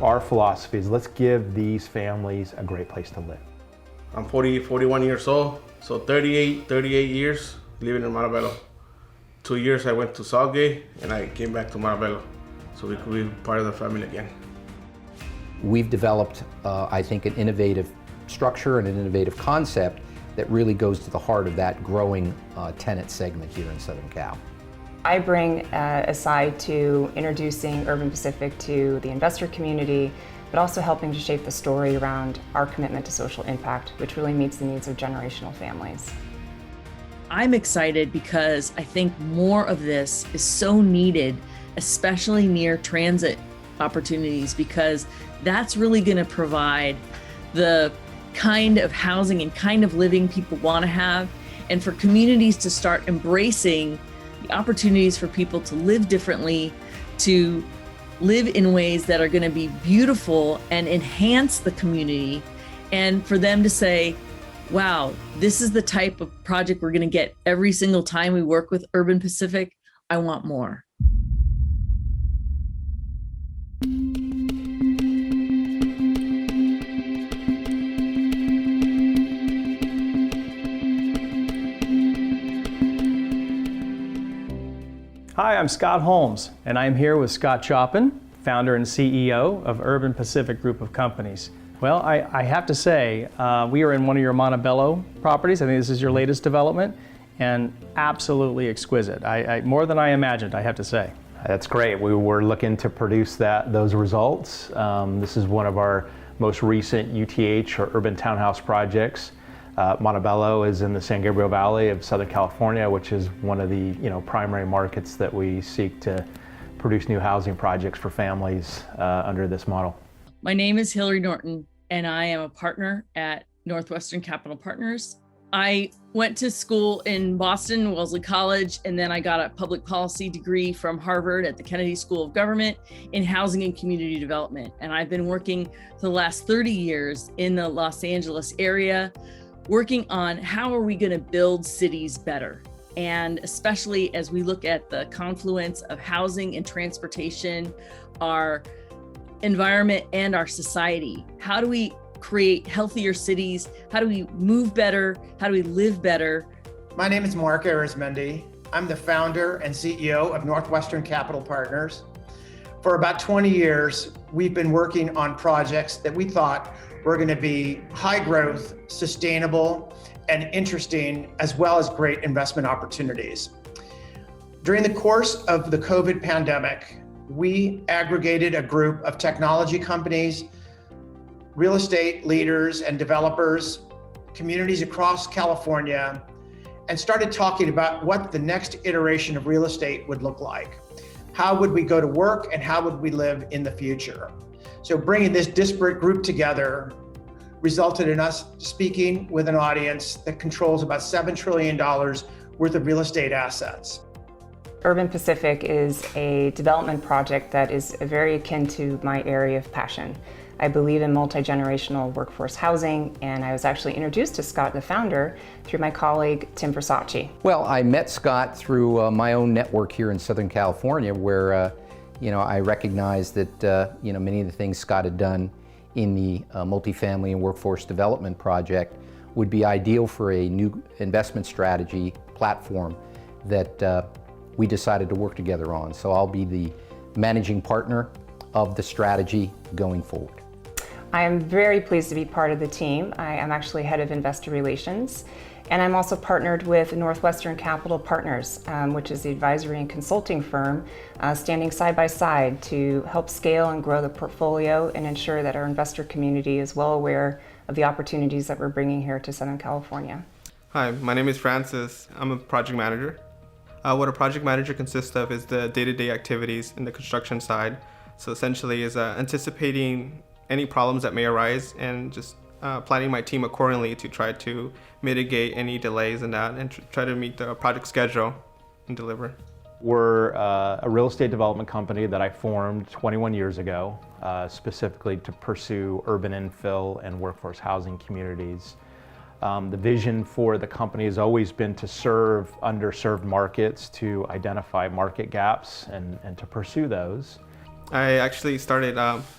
our philosophy is let's give these families a great place to live. I'm 41 years old, so 38 years living in Montebello. 2 years I went to Southgate and I came back to Montebello, so we could be part of the family again. We've developed, I think, an innovative structure and an innovative concept that really goes to the heart of that growing tenant segment here in Southern Cal. I bring a side to introducing Urban Pacific to the investor community, but also helping to shape the story around our commitment to social impact, which really meets the needs of generational families. I'm excited because I think more of this is so needed, especially near transit opportunities, because that's really going to provide the kind of housing and kind of living people want to have, and for communities to start embracing the opportunities for people to live differently, to live in ways that are going to be beautiful and enhance the community, and for them to say, wow, this is the type of project we're going to get every single time we work with Urban Pacific. I want more. Hi, I'm Scott Holmes, and I'm here with Scott Choppin, founder and CEO of Urban Pacific Group of Companies. Well, I have to say, we are in one of your Montebello properties. I think this is your latest development, and absolutely exquisite. More than I imagined, I have to say. That's great. We were looking to produce those results. This is one of our most recent UTH or urban townhouse projects. Montebello is in the San Gabriel Valley of Southern California, which is one of the primary markets that we seek to produce new housing projects for families under this model. My name is Hillary Norton, and I am a partner at Northwestern Capital Partners. I went to school in Boston, Wellesley College, and then I got a public policy degree from Harvard at the Kennedy School of Government in housing and community development. And I've been working for the last 30 years in the Los Angeles area, working on how are we going to build cities better. And especially as we look at the confluence of housing and transportation, our environment and our society. How do we create healthier cities? How do we move better? How do we live better? My name is Mark Arizmendi. I'm the founder and CEO of Northwestern Capital Partners. For about 20 years, we've been working on projects that we thought were going to be high growth, sustainable, and interesting, as well as great investment opportunities. During the course of the COVID pandemic, we aggregated a group of technology companies, real estate leaders and developers, communities across California, and started talking about what the next iteration of real estate would look like. How would we go to work and how would we live in the future? So bringing this disparate group together resulted in us speaking with an audience that controls about $7 trillion worth of real estate assets. Urban Pacific is a development project that is very akin to my area of passion. I believe in multi-generational workforce housing, and I was actually introduced to Scott, the founder, through my colleague, Tim Versacci. Well, I met Scott through my own network here in Southern California, where I recognized that many of the things Scott had done in the multifamily and workforce development project would be ideal for a new investment strategy platform that we decided to work together on. So I'll be the managing partner of the strategy going forward. I am very pleased to be part of the team. I am actually head of investor relations, and I'm also partnered with Northwestern Capital Partners, which is the advisory and consulting firm standing side by side to help scale and grow the portfolio and ensure that our investor community is well aware of the opportunities that we're bringing here to Southern California. Hi, my name is Francis. I'm a project manager. What a project manager consists of is the day-to-day activities in the construction side. So essentially is anticipating any problems that may arise and just planning my team accordingly to try to mitigate any delays in that and try to meet the project schedule and deliver. We're a real estate development company that I formed 21 years ago, specifically to pursue urban infill and workforce housing communities. The vision for the company has always been to serve underserved markets, to identify market gaps and to pursue those. I actually started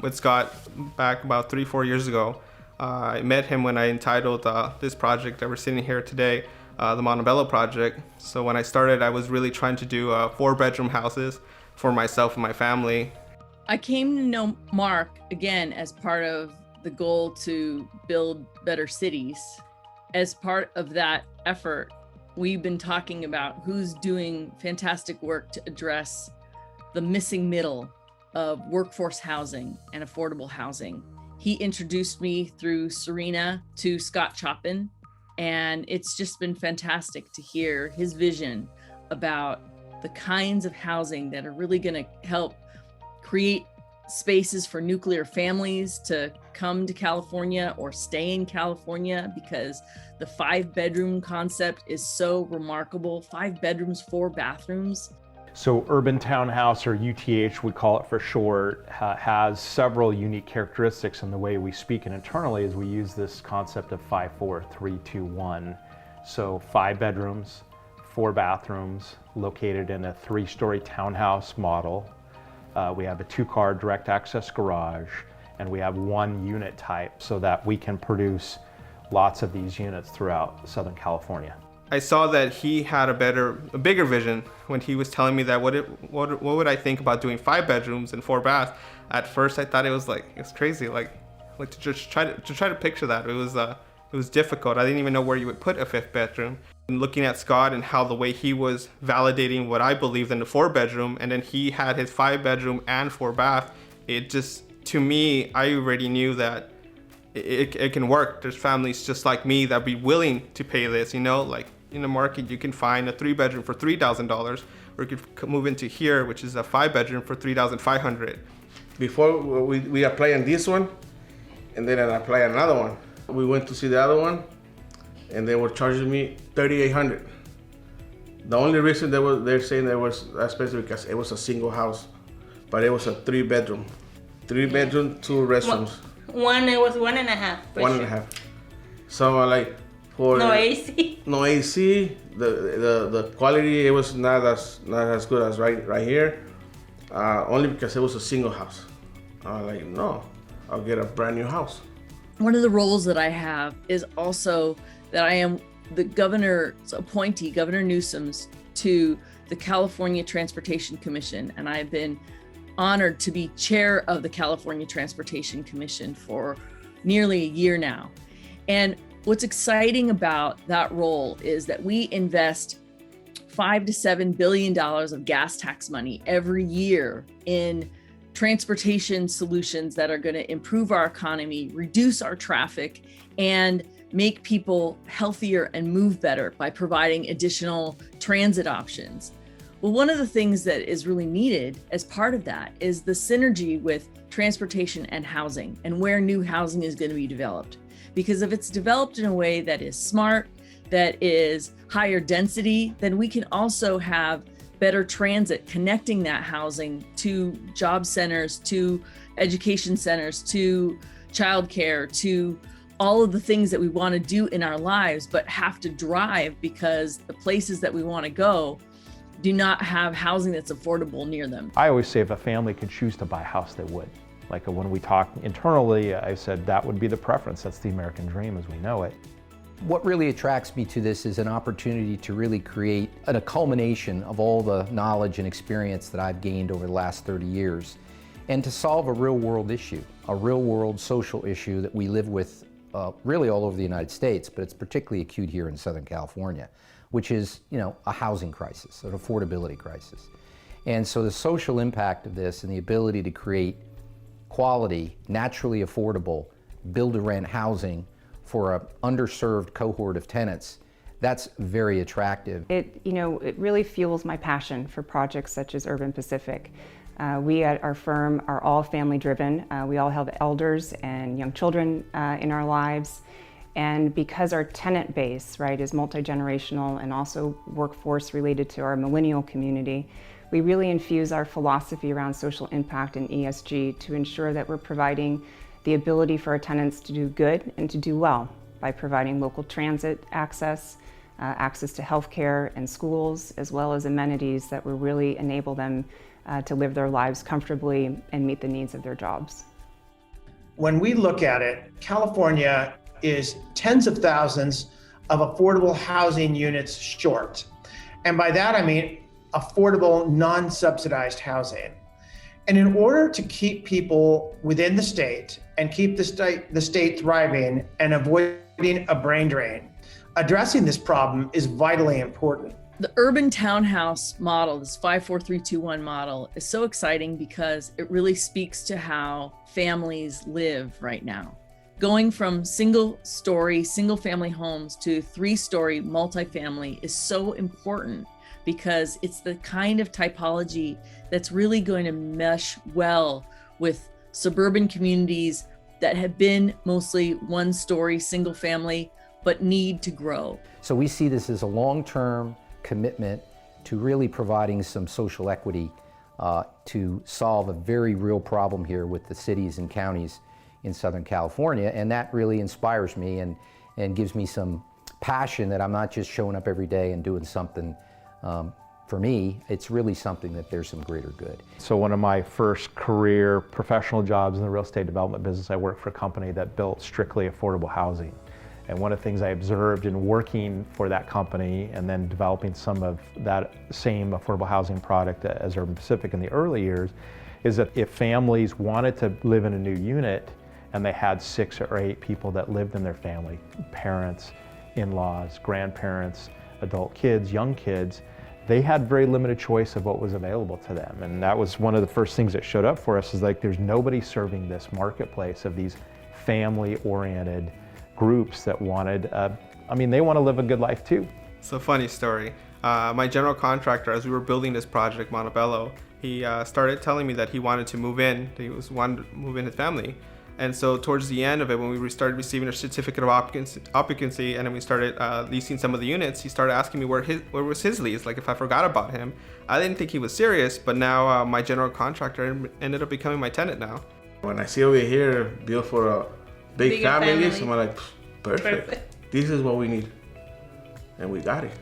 with Scott back about 3-4 years ago. I met him when I entitled this project that we're sitting here today, the Montebello project. So when I started, I was really trying to do 4-bedroom houses for myself and my family. I came to know Mark, again, as part of the goal to build better cities. As part of that effort, we've been talking about who's doing fantastic work to address the missing middle of workforce housing and affordable housing. He introduced me through Serena to Scott Choppin, and it's just been fantastic to hear his vision about the kinds of housing that are really going to help create spaces for nuclear families to come to California or stay in California, because the 5-bedroom concept is so remarkable. 5 bedrooms, 4 bathrooms. So urban townhouse, or UTH we call it for short, has several unique characteristics in the way we speak and internally as we use this concept of 5, 4, 3, 2, 1. So 5 bedrooms, 4 bathrooms, located in a 3-story townhouse model. We have a 2-car direct access garage, and we have 1 unit type so that we can produce lots of these units throughout Southern California. I saw that he had a bigger vision when he was telling me that what would I think about doing 5 bedrooms and 4 baths. At first, I thought it's crazy, like to just try to picture that. It was difficult. I didn't even know where you would put a 5th bedroom. And looking at Scott and how the way he was validating what I believed in the 4-bedroom, and then he had his 5-bedroom and 4 bath. It just, to me, I already knew that it can work. There's families just like me that be willing to pay this, like in the market, you can find a 3-bedroom for $3,000, or you could move into here, which is a 5-bedroom for $3,500. Before we apply on this one, and then I apply another one. We went to see the other one, and they were charging me $3,800. The only reason they're saying that was especially because it was a single house, but it was a 3-bedroom, 3-bedroom, 2 restrooms. It was 1.5. 1.5. So like. No AC. No AC. The quality, it was not as good as right here. Only because it was a single house. I was like, no, I'll get a brand new house. One of the roles that I have is also that I am the governor's appointee, Governor Newsom's, to the California Transportation Commission, and I've been honored to be chair of the California Transportation Commission for nearly a year now. And what's exciting about that role is that we invest $5 to $7 billion of gas tax money every year in transportation solutions that are going to improve our economy, reduce our traffic, and make people healthier and move better by providing additional transit options. Well, one of the things that is really needed as part of that is the synergy with transportation and housing, and where new housing is going to be developed. Because if it's developed in a way that is smart, that is higher density, then we can also have better transit connecting that housing to job centers, to education centers, to childcare, to all of the things that we want to do in our lives, but have to drive because the places that we want to go do not have housing that's affordable near them. I always say if a family could choose to buy a house, they would. Like when we talk internally, I said that would be the preference. That's the American dream as we know it. What really attracts me to this is an opportunity to really create a culmination of all the knowledge and experience that I've gained over the last 30 years, and to solve a real world issue, a real world social issue that we live with really all over the United States, but it's particularly acute here in Southern California, which is, a housing crisis, an affordability crisis. And so the social impact of this and the ability to create quality, naturally affordable, build-to-rent housing for an underserved cohort of tenants, that's very attractive. It really fuels my passion for projects such as Urban Pacific. We at our firm are all family driven. We all have elders and young children in our lives. And because our tenant base, is multi-generational and also workforce related to our millennial community, we really infuse our philosophy around social impact and ESG to ensure that we're providing the ability for our tenants to do good and to do well by providing local transit access, access to healthcare and schools, as well as amenities that will really enable them to live their lives comfortably and meet the needs of their jobs. When we look at it, California is tens of thousands of affordable housing units short. And by that, I mean affordable, non-subsidized housing. And in order to keep people within the state and keep the state thriving and avoiding a brain drain, addressing this problem is vitally important. The urban townhouse model, this 54321 model, is so exciting because it really speaks to how families live right now. Going from single-story, single-family homes to 3-story multifamily is so important because it's the kind of typology that's really going to mesh well with suburban communities that have been mostly 1-story, single-family, but need to grow. So we see this as a long-term commitment to really providing some social equity to solve a very real problem here with the cities and counties in Southern California, and that really inspires me and gives me some passion that I'm not just showing up every day and doing something for me. It's really something that there's some greater good. So one of my first career professional jobs in the real estate development business, I worked for a company that built strictly affordable housing. And one of the things I observed in working for that company and then developing some of that same affordable housing product as Urban Pacific in the early years is that if families wanted to live in a new unit and they had 6 or 8 people that lived in their family, parents, in-laws, grandparents, adult kids, young kids, they had very limited choice of what was available to them. And that was one of the first things that showed up for us, is like there's nobody serving this marketplace of these family-oriented groups that wanted, they want to live a good life too. So funny story. My general contractor, as we were building this project, Montebello, he started telling me that he wanted to move in. He wanted to move in his family. And so towards the end of it, when we started receiving our certificate of occupancy and then we started leasing some of the units, he started asking me where was his lease, like if I forgot about him. I didn't think he was serious, but now my general contractor ended up becoming my tenant now. When I see over here built for a big Bigger family, family. I'm like, perfect. This is what we need. And we got it.